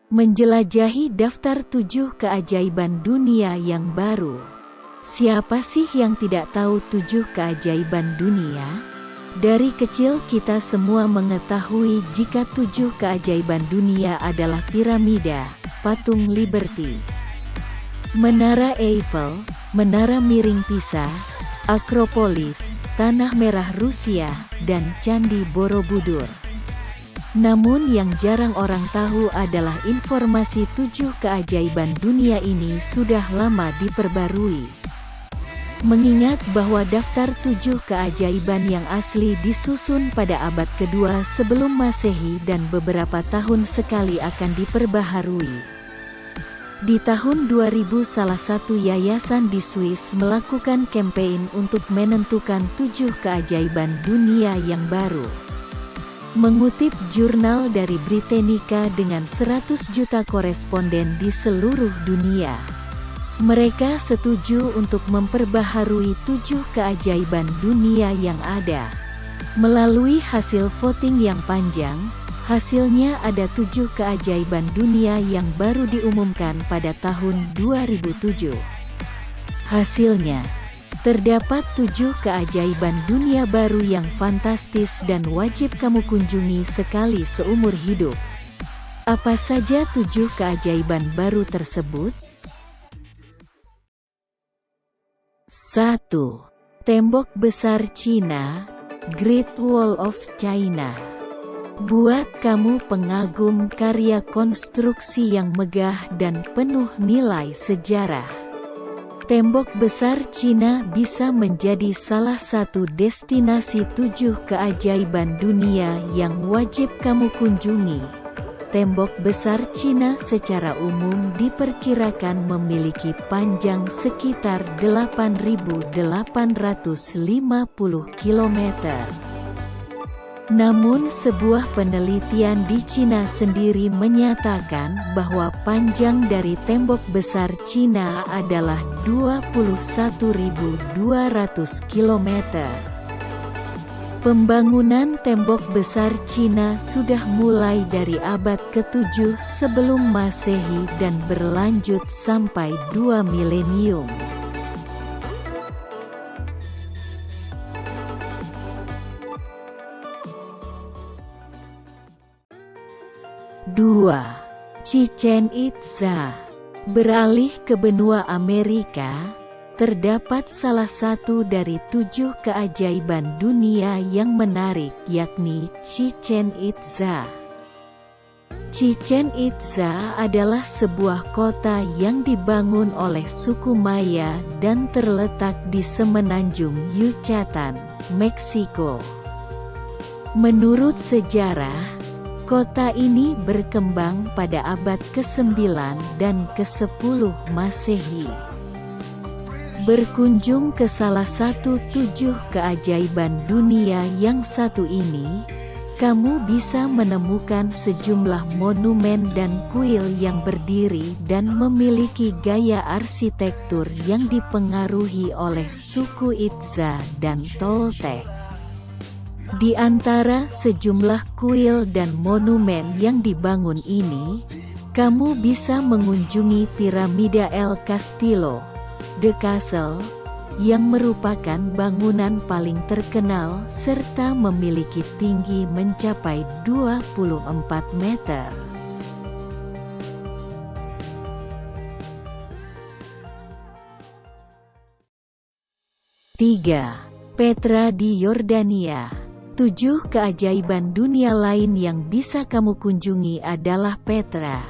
Menjelajahi daftar 7 keajaiban dunia yang baru. Siapa sih yang tidak tahu 7 keajaiban dunia? Dari kecil kita semua mengetahui jika 7 keajaiban dunia adalah piramida, patung Liberty, Menara Eiffel, Menara Miring Pisa, Akropolis, Tanah Merah Rusia, dan Candi Borobudur. Namun yang jarang orang tahu adalah informasi 7 keajaiban dunia ini sudah lama diperbarui. Mengingat bahwa daftar 7 keajaiban yang asli disusun pada abad kedua sebelum Masehi dan beberapa tahun sekali akan diperbaharui. Di tahun 2000 salah satu yayasan di Swiss melakukan campaign untuk menentukan 7 keajaiban dunia yang baru. Mengutip jurnal dari Britannica dengan 100 juta koresponden di seluruh dunia, mereka setuju untuk memperbaharui 7 keajaiban dunia yang ada. Melalui hasil voting yang panjang, hasilnya ada 7 keajaiban dunia yang baru diumumkan pada tahun 2007. Hasilnya, terdapat 7 keajaiban dunia baru yang fantastis dan wajib kamu kunjungi sekali seumur hidup. Apa saja 7 keajaiban baru tersebut? 1. Tembok Besar Cina, Great Wall of China. Buat kamu pengagum karya konstruksi yang megah dan penuh nilai sejarah, Tembok Besar Cina bisa menjadi salah satu destinasi 7 keajaiban dunia yang wajib kamu kunjungi. Tembok Besar Cina secara umum diperkirakan memiliki panjang sekitar 8.850 km. Namun sebuah penelitian di Cina sendiri menyatakan bahwa panjang dari Tembok Besar Cina adalah 21.200 km. Pembangunan Tembok Besar Cina sudah mulai dari abad ke-7 sebelum Masehi dan berlanjut sampai 2 milenium. Chichén Itzá. Beralih ke benua Amerika, terdapat salah satu dari 7 keajaiban dunia yang menarik, yakni Chichén Itzá. Chichén Itzá adalah sebuah kota yang dibangun oleh suku Maya dan terletak di semenanjung Yucatan, Meksiko. Menurut sejarah, kota ini berkembang pada abad ke-9 dan ke-10 Masehi. Berkunjung ke salah satu 7 keajaiban dunia yang satu ini, kamu bisa menemukan sejumlah monumen dan kuil yang berdiri dan memiliki gaya arsitektur yang dipengaruhi oleh suku Itzá dan Toltec. Di antara sejumlah kuil dan monumen yang dibangun ini, kamu bisa mengunjungi Piramida El Castillo, The Castle, yang merupakan bangunan paling terkenal serta memiliki tinggi mencapai 24 meter. Petra di Yordania. 7 keajaiban dunia lain yang bisa kamu kunjungi adalah Petra.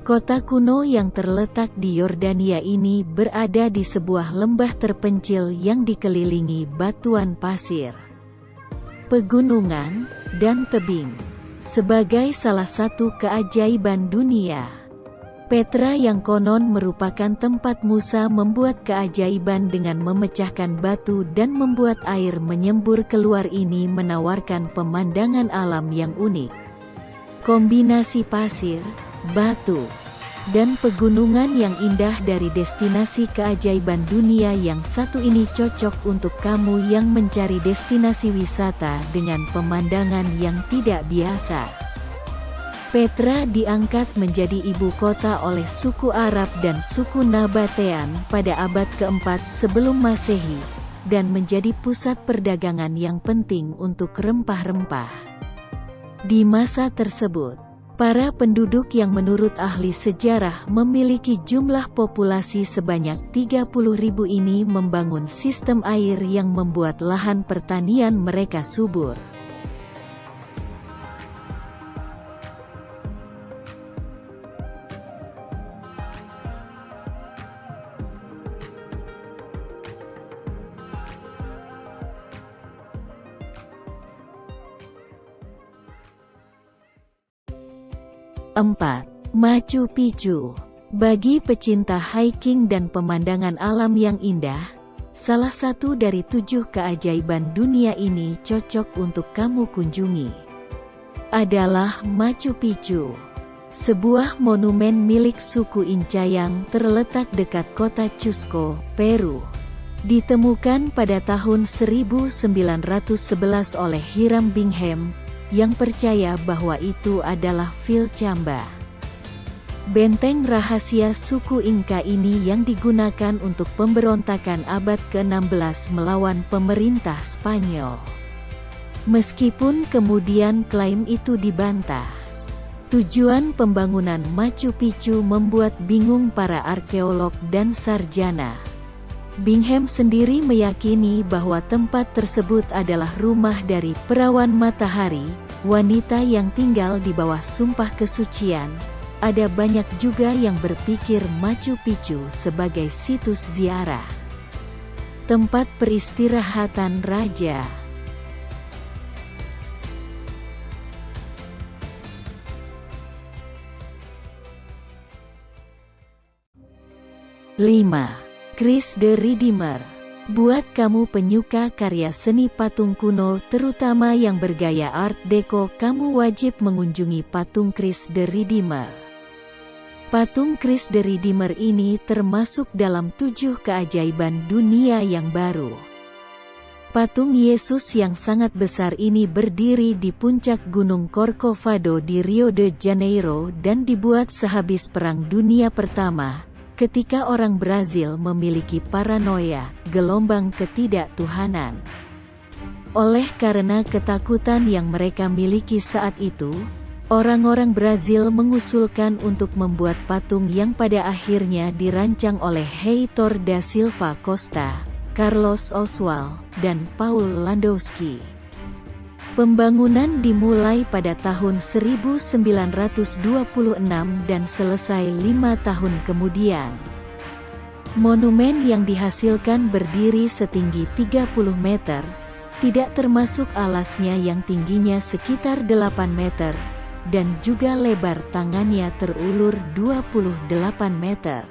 Kota kuno yang terletak di Yordania ini berada di sebuah lembah terpencil yang dikelilingi batuan pasir, pegunungan, dan tebing. Sebagai salah satu keajaiban dunia, Petra yang konon merupakan tempat Musa membuat keajaiban dengan memecahkan batu dan membuat air menyembur keluar ini menawarkan pemandangan alam yang unik. Kombinasi pasir, batu, dan pegunungan yang indah dari destinasi keajaiban dunia yang satu ini cocok untuk kamu yang mencari destinasi wisata dengan pemandangan yang tidak biasa. Petra diangkat menjadi ibu kota oleh suku Arab dan suku Nabatean pada abad keempat sebelum Masehi, dan menjadi pusat perdagangan yang penting untuk rempah-rempah. Di masa tersebut, para penduduk yang menurut ahli sejarah memiliki jumlah populasi sebanyak 30.000 ini membangun sistem air yang membuat lahan pertanian mereka subur. Empat, Machu Picchu. Bagi pecinta hiking dan pemandangan alam yang indah, salah satu dari 7 keajaiban dunia ini cocok untuk kamu kunjungi. Adalah Machu Picchu, sebuah monumen milik suku Inca yang terletak dekat kota Cusco, Peru. Ditemukan pada tahun 1911 oleh Hiram Bingham, yang percaya bahwa itu adalah Vilcabamba, benteng rahasia suku Inca ini yang digunakan untuk pemberontakan abad ke-16 melawan pemerintah Spanyol. Meskipun kemudian klaim itu dibantah, tujuan pembangunan Machu Picchu membuat bingung para arkeolog dan sarjana. Bingham sendiri meyakini bahwa tempat tersebut adalah rumah dari perawan matahari, wanita yang tinggal di bawah sumpah kesucian. Ada banyak juga yang berpikir Machu Picchu sebagai situs ziarah, tempat peristirahatan raja. Lima, Christ the Redeemer. Buat kamu penyuka karya seni patung kuno terutama yang bergaya Art Deco, kamu wajib mengunjungi patung Christ the Redeemer. Patung Christ the Redeemer ini termasuk dalam 7 keajaiban dunia yang baru. Patung Yesus yang sangat besar ini berdiri di puncak Gunung Corcovado di Rio de Janeiro dan dibuat sehabis Perang Dunia Pertama, ketika orang Brazil memiliki paranoia, gelombang ketidaktuhanan. Oleh karena ketakutan yang mereka miliki saat itu, orang-orang Brazil mengusulkan untuk membuat patung yang pada akhirnya dirancang oleh Heitor da Silva Costa, Carlos Oswald, dan Paul Landowski. Pembangunan dimulai pada tahun 1926 dan selesai 5 tahun kemudian. Monumen yang dihasilkan berdiri setinggi 30 meter, tidak termasuk alasnya yang tingginya sekitar 8 meter, dan juga lebar tangannya terulur 28 meter.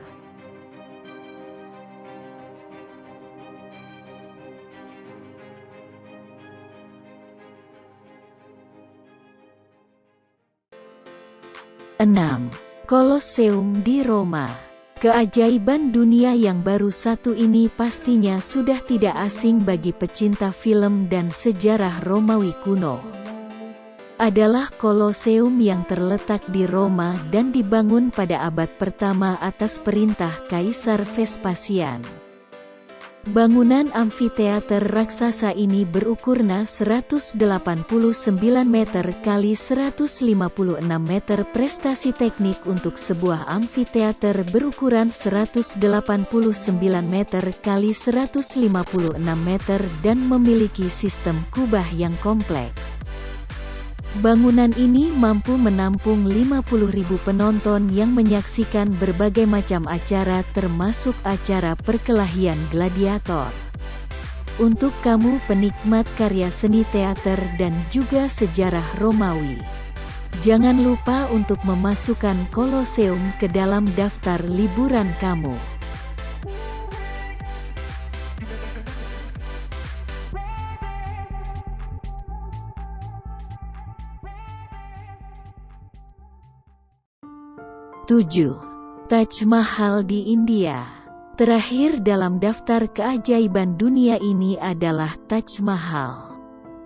Enam, Colosseum di Roma. Keajaiban dunia yang baru satu ini pastinya sudah tidak asing bagi pecinta film dan sejarah Romawi kuno. Adalah Colosseum yang terletak di Roma dan dibangun pada abad pertama atas perintah Kaisar Vespasian. Bangunan amfiteater raksasa ini berukurna 189 meter kali 156 meter. Prestasi teknik untuk sebuah amfiteater berukuran 189 meter kali 156 meter dan memiliki sistem kubah yang kompleks. Bangunan ini mampu menampung 50.000 penonton yang menyaksikan berbagai macam acara termasuk acara perkelahian gladiator. Untuk kamu penikmat karya seni teater dan juga sejarah Romawi, jangan lupa untuk memasukkan Colosseum ke dalam daftar liburan kamu. Tujuh, Taj Mahal di India. Terakhir dalam daftar keajaiban dunia ini adalah Taj Mahal.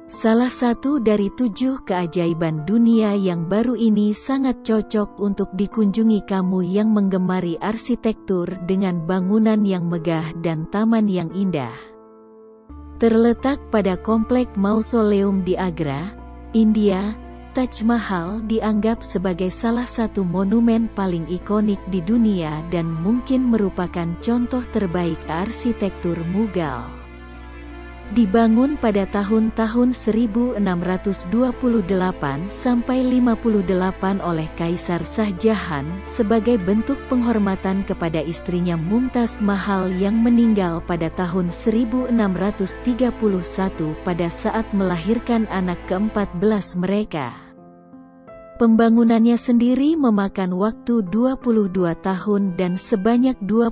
Salah satu dari 7 keajaiban dunia yang baru ini sangat cocok untuk dikunjungi kamu yang menggemari arsitektur dengan bangunan yang megah dan taman yang indah. Terletak pada komplek Mausoleum di Agra, India, Taj Mahal dianggap sebagai salah satu monumen paling ikonik di dunia dan mungkin merupakan contoh terbaik arsitektur Mughal. Dibangun pada tahun-tahun 1628 sampai 58 oleh Kaisar Shah Jahan sebagai bentuk penghormatan kepada istrinya Mumtaz Mahal yang meninggal pada tahun 1631 pada saat melahirkan anak ke-14 mereka. Pembangunannya sendiri memakan waktu 22 tahun dan sebanyak 20.000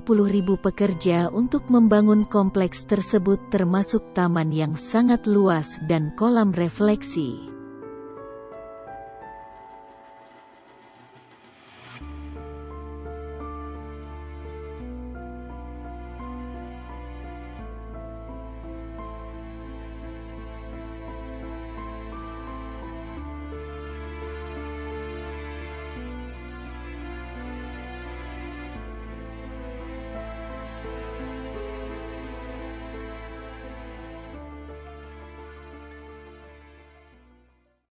pekerja untuk membangun kompleks tersebut termasuk taman yang sangat luas dan kolam refleksi.